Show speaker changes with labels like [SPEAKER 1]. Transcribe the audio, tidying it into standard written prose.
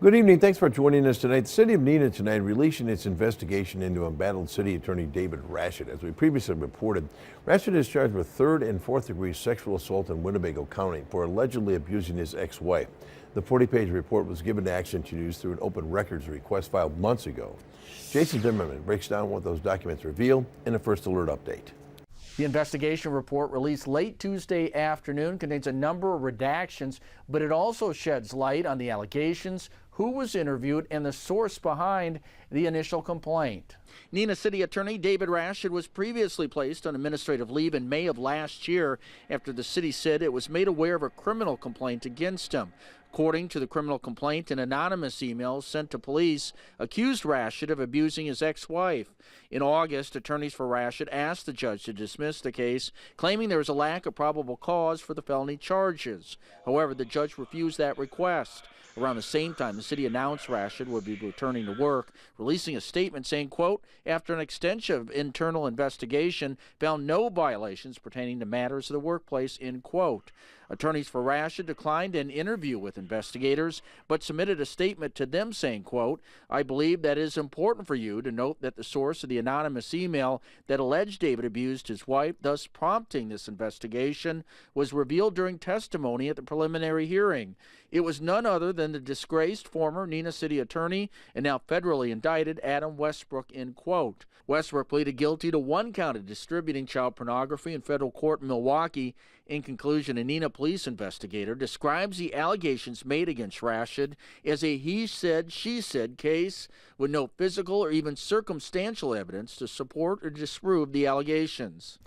[SPEAKER 1] Good evening. Thanks for joining us tonight. The city of Neenah tonight releasing its investigation into embattled city attorney David Rashid. As we previously reported, Rashid is charged with third and fourth degree sexual assault in Winnebago County for allegedly abusing his ex-wife. The 40-page report was given to Action News through an open records request filed months ago. Jason Zimmerman breaks down what those documents reveal in a First Alert update.
[SPEAKER 2] The investigation report released late Tuesday afternoon contains a number of redactions, but it also sheds light on the allegations, who was interviewed, and the source behind the initial complaint. Neenah City Attorney David Rashid was previously placed on administrative leave in May of last year after the city said it was made aware of a criminal complaint against him. According to the criminal complaint, an anonymous email sent to police accused Rashid of abusing his ex-wife. In August, attorneys for Rashid asked the judge to dismiss the case, claiming there was a lack of probable cause for the felony charges. However, the judge refused that request. Around the same time, the city announced Rashid would be returning to work, releasing a statement saying, quote, after an extensive internal investigation, found no violations pertaining to matters of the workplace, end quote. Attorneys for Rashid declined an interview with investigators, but submitted a statement to them saying, quote, I believe that it is important for you to note that the source of the anonymous email that alleged David abused his wife, thus prompting this investigation, was revealed during testimony at the preliminary hearing. It was none other than the disgraced former Neenah City Attorney and now federally indicted Adam Westbrook, end quote. Westbrook pleaded guilty to one count of distributing child pornography in federal court in Milwaukee. In conclusion, a Neenah police investigator describes the allegations made against Rashid as a he said, she said case with no physical or even circumstantial evidence to support or disprove the allegations.